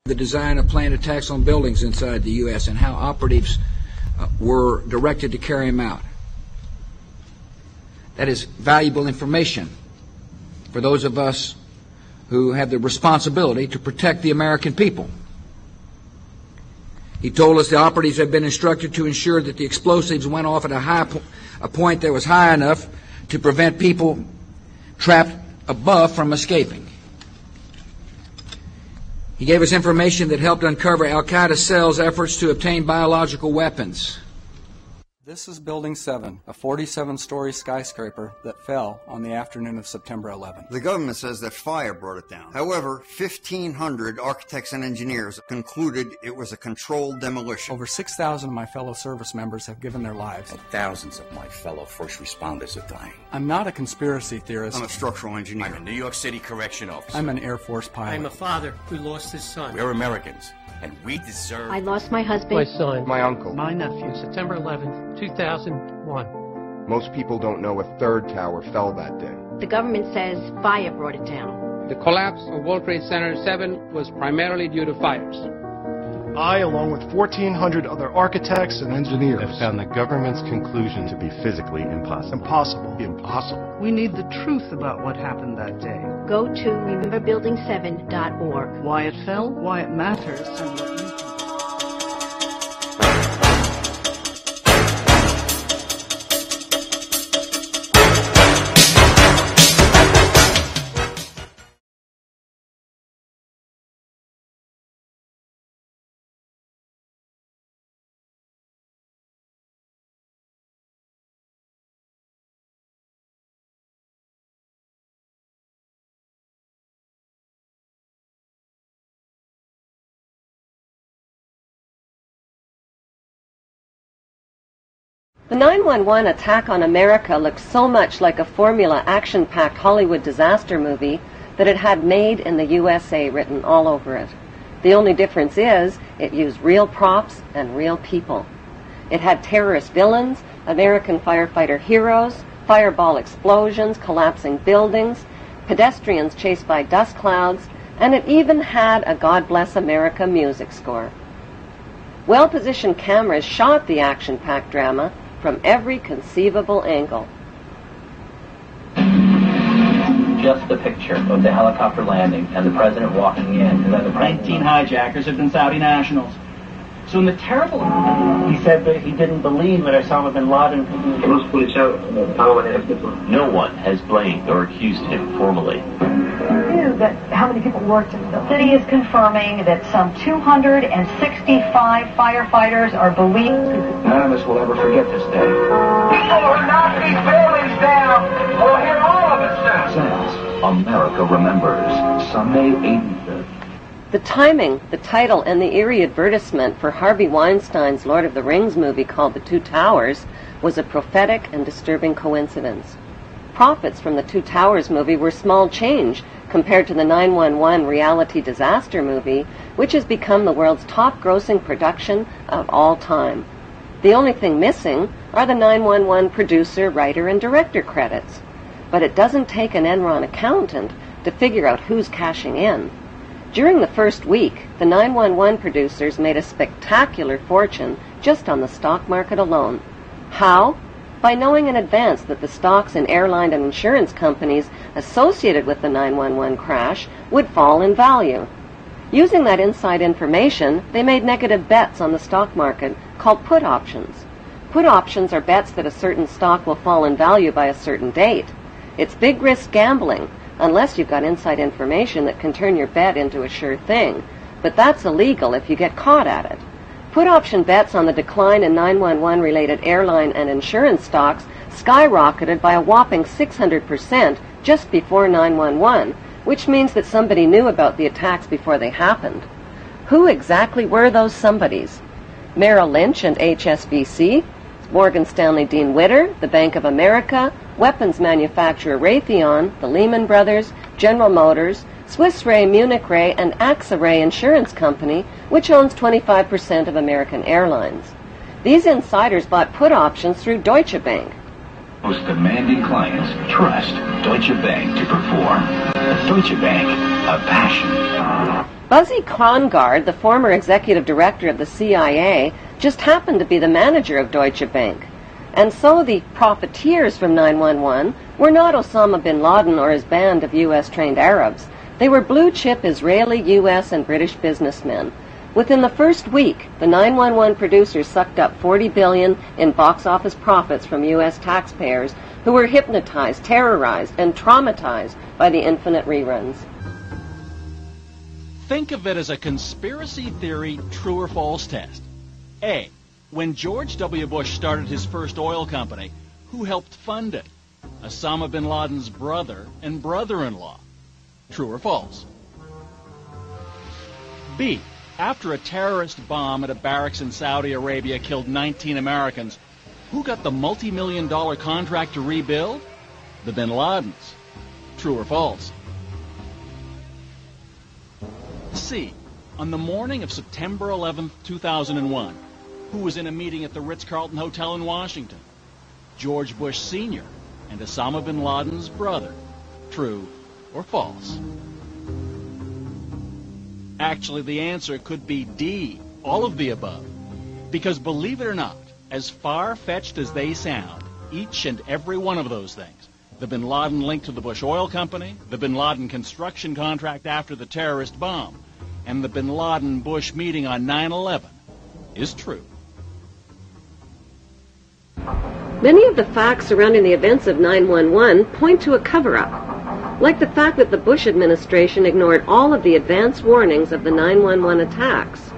The design of planned attacks on buildings inside the U.S. and how operatives were directed to carry them out. That is valuable information for those of us who have the responsibility to protect the American people. He told us the operatives had been instructed to ensure that the explosives went off at a point that was high enough to prevent people trapped above from escaping. He gave us information that helped uncover Al-Qaeda cells' efforts to obtain biological weapons. This is Building 7, a 47-story skyscraper that fell on the afternoon of September 11th. The government says that fire brought it down. However, 1,500 architects and engineers concluded it was a controlled demolition. Over 6,000 of my fellow service members have given their lives. And thousands of my fellow first responders are dying. I'm not a conspiracy theorist. I'm a structural engineer. I'm a New York City correction officer. I'm an Air Force pilot. I'm a father who lost his son. We're Americans, and we deserve... I lost my husband. My son. My uncle. My nephew. September 11th, 2001. Most people don't know a third tower fell that day. The government says fire brought it down. The collapse of World Trade Center 7 was primarily due to fires. I, along with 1,400 other architects and engineers, have found the government's conclusion to be physically impossible. Impossible. We need the truth about what happened that day. Go to rememberbuilding7.org. Why it fell, why it matters, and what you can do. The 9/11 attack on America looked so much like a formula action-packed Hollywood disaster movie that it had "Made in the USA" written all over it. The only difference is it used real props and real people. It had terrorist villains, American firefighter heroes, fireball explosions, collapsing buildings, pedestrians chased by dust clouds, and it even had a God Bless America music score. Well-positioned cameras shot the action-packed drama from every conceivable angle. Just a picture of the helicopter landing and the president walking in, and then the 19 hijackers have been Saudi nationals. So in the terrible... He said that he didn't believe that Osama bin Laden... No one has blamed or accused him formally. That how many people worked in the building. The city is confirming that some 265 firefighters are believed. None of us will ever forget this day. People will knock these buildings down, or hear all of it sounds. America remembers Sunday, 85th. The timing, the title, and the eerie advertisement for Harvey Weinstein's Lord of the Rings movie called The Two Towers was a prophetic and disturbing coincidence. Profits from the Two Towers movie were small change compared to the 9/11 reality disaster movie, which has become the world's top-grossing production of all time. The only thing missing are the 9/11 producer, writer, and director credits. But it doesn't take an Enron accountant to figure out who's cashing in. During the first week, the 911 producers made a spectacular fortune just on the stock market alone. How? By knowing in advance that the stocks in airline and insurance companies associated with the 911 crash would fall in value. Using that inside information, they made negative bets on the stock market called put options. Put options are bets that a certain stock will fall in value by a certain date. It's big risk gambling, unless you've got inside information that can turn your bet into a sure thing. But that's illegal if you get caught at it. Put option bets on the decline in 911-related airline and insurance stocks skyrocketed by a whopping 600% just before 911, which means that somebody knew about the attacks before they happened. Who exactly were those somebodies? Merrill Lynch and HSBC, Morgan Stanley Dean Witter, the Bank of America, weapons manufacturer Raytheon, the Lehman Brothers, General Motors, Swiss Re, Munich Re, and AXA Re Insurance Company, which owns 25% of American Airlines. These insiders bought put options through Deutsche Bank. Most demanding clients trust Deutsche Bank to perform. Deutsche Bank, a passion. Buzzy Krongard, the former executive director of the CIA, just happened to be the manager of Deutsche Bank. And so the profiteers from 911 were not Osama bin Laden or his band of U.S.-trained Arabs. They were blue-chip Israeli, U.S., and British businessmen. Within the first week, the 911 producers sucked up $40 billion in box office profits from U.S. taxpayers who were hypnotized, terrorized, and traumatized by the infinite reruns. Think of it as a conspiracy theory true or false test. A. When George W. Bush started his first oil company, who helped fund it? Osama bin Laden's brother and brother-in-law. True or false? B. After a terrorist bomb at a barracks in Saudi Arabia killed 19 Americans, who got the multi-million-dollar contract to rebuild? The bin Ladens. True or false? C. On the morning of September 11, 2001, who was in a meeting at the Ritz-Carlton Hotel in Washington? George Bush Sr. and Osama bin Laden's brother. True or false? Actually, the answer could be D, all of the above. Because believe it or not, as far-fetched as they sound, each and every one of those things, the bin Laden link to the Bush Oil Company, the bin Laden construction contract after the terrorist bomb, and the bin Laden-Bush meeting on 9/11, is true. Many of the facts surrounding the events of 9/11 point to a cover-up, like the fact that the Bush administration ignored all of the advance warnings of the 9/11 attacks.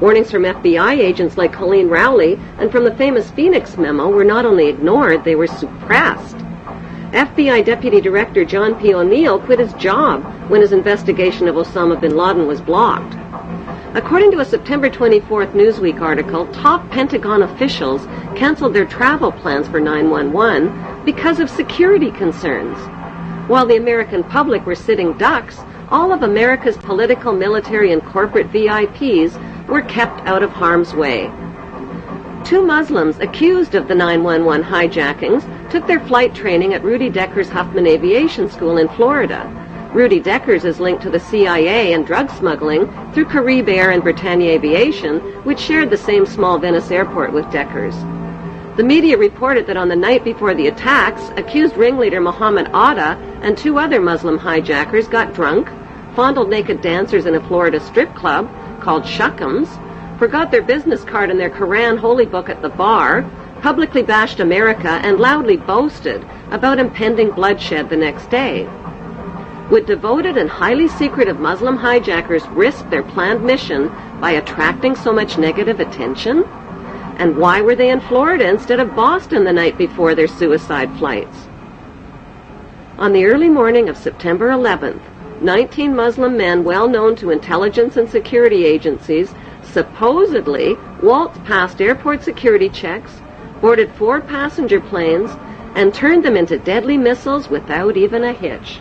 Warnings from FBI agents like Colleen Rowley and from the famous Phoenix memo were not only ignored, they were suppressed. FBI Deputy Director John P. O'Neill quit his job when his investigation of Osama bin Laden was blocked. According to a September 24th Newsweek article, top Pentagon officials canceled their travel plans for 9/11 because of security concerns. While the American public were sitting ducks, all of America's political, military, and corporate VIPs were kept out of harm's way. 2 Muslims accused of the 9/11 hijackings took their flight training at Rudy Decker's Huffman Aviation School in Florida. Rudy Decker's is linked to the CIA and drug smuggling through Carib Air and Britannia Aviation, which shared the same small Venice airport with Decker's. The media reported that on the night before the attacks, accused ringleader Mohammed Atta and 2 other Muslim hijackers got drunk, fondled naked dancers in a Florida strip club called Shuckums, forgot their business card and their Quran holy book at the bar, publicly bashed America, and loudly boasted about impending bloodshed the next day. Would devoted and highly secretive Muslim hijackers risk their planned mission by attracting so much negative attention? And why were they in Florida instead of Boston the night before their suicide flights? On the early morning of September 11th, 19 Muslim men well known to intelligence and security agencies supposedly waltzed past airport security checks, boarded 4 passenger planes, and turned them into deadly missiles without even a hitch.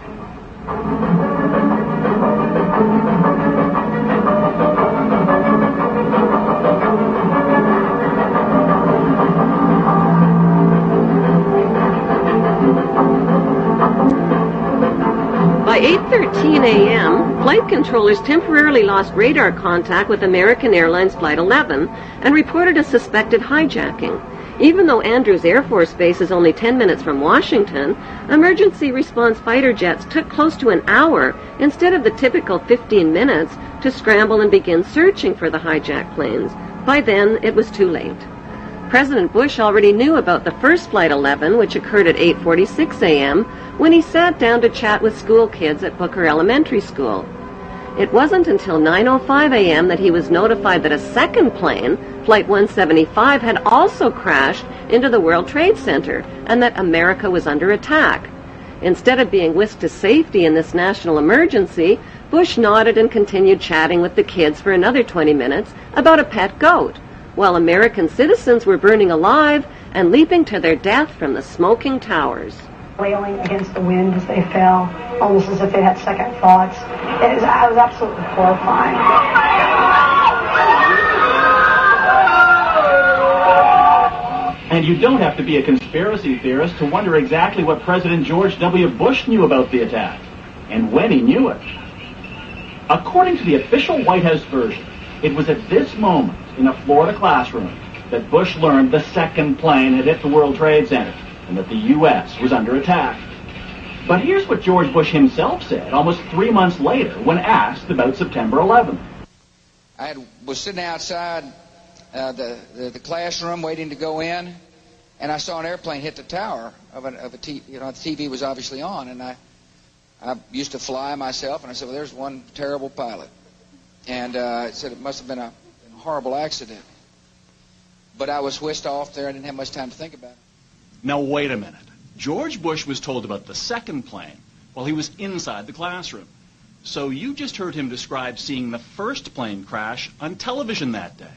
By 8:13 a.m., flight controllers temporarily lost radar contact with American Airlines Flight 11 and reported a suspected hijacking. Even though Andrews Air Force Base is only 10 minutes from Washington, emergency response fighter jets took close to an hour instead of the typical 15 minutes to scramble and begin searching for the hijacked planes. By then, it was too late. President Bush already knew about the first Flight 11, which occurred at 8:46 a.m., when he sat down to chat with school kids at Booker Elementary School. It wasn't until 9:05 a.m. that he was notified that a second plane, Flight 175, had also crashed into the World Trade Center and that America was under attack. Instead of being whisked to safety in this national emergency, Bush nodded and continued chatting with the kids for another 20 minutes about a pet goat, while American citizens were burning alive and leaping to their death from the smoking towers. Wailing against the wind as they fell, almost as if they had second thoughts. It was absolutely horrifying. And you don't have to be a conspiracy theorist to wonder exactly what President George W. Bush knew about the attack, and when he knew it. According to the official White House version, it was at this moment in a Florida classroom that Bush learned the second plane had hit the World Trade Center and that the U.S. was under attack. But here's what George Bush himself said almost 3 months later when asked about September 11th. I was sitting outside the classroom waiting to go in, and I saw an airplane hit the tower of a TV. You know, the TV was obviously on, and I used to fly myself, and I said, well, there's one terrible pilot. And it said it must have been a horrible accident. But I was whisked off there. I didn't have much time to think about it. Now, wait a minute. George Bush was told about the second plane while he was inside the classroom. So you just heard him describe seeing the first plane crash on television that day.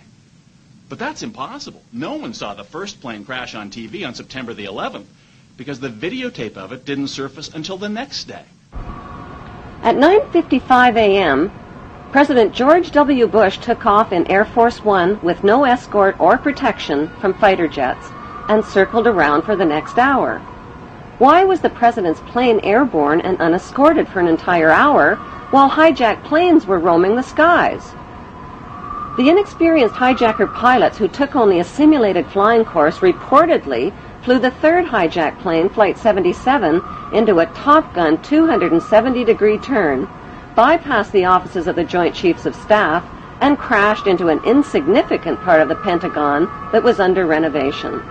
But that's impossible. No one saw the first plane crash on TV on September the 11th because the videotape of it didn't surface until the next day. At 9:55 a.m., President George W. Bush took off in Air Force One with no escort or protection from fighter jets and circled around for the next hour. Why was the president's plane airborne and unescorted for an entire hour while hijacked planes were roaming the skies? The inexperienced hijacker pilots who took only a simulated flying course reportedly flew the third hijacked plane, Flight 77, into a Top Gun 270-degree turn, bypassed the offices of the Joint Chiefs of Staff, and crashed into an insignificant part of the Pentagon that was under renovation.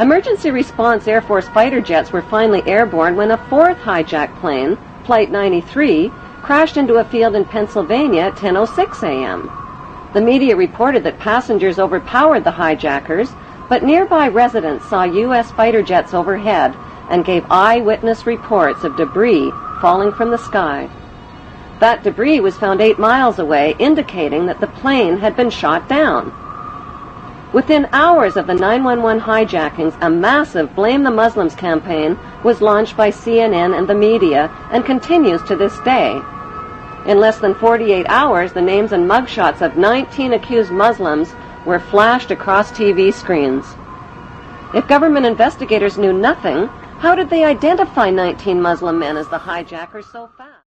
Emergency response Air Force fighter jets were finally airborne when a fourth hijacked plane, Flight 93, crashed into a field in Pennsylvania at 10:06 a.m. The media reported that passengers overpowered the hijackers, but nearby residents saw U.S. fighter jets overhead and gave eyewitness reports of debris falling from the sky. That debris was found 8 miles away, indicating that the plane had been shot down. Within hours of the 911 hijackings, a massive Blame the Muslims campaign was launched by CNN and the media and continues to this day. In less than 48 hours, the names and mugshots of 19 accused Muslims were flashed across TV screens. If government investigators knew nothing, how did they identify 19 Muslim men as the hijackers so fast?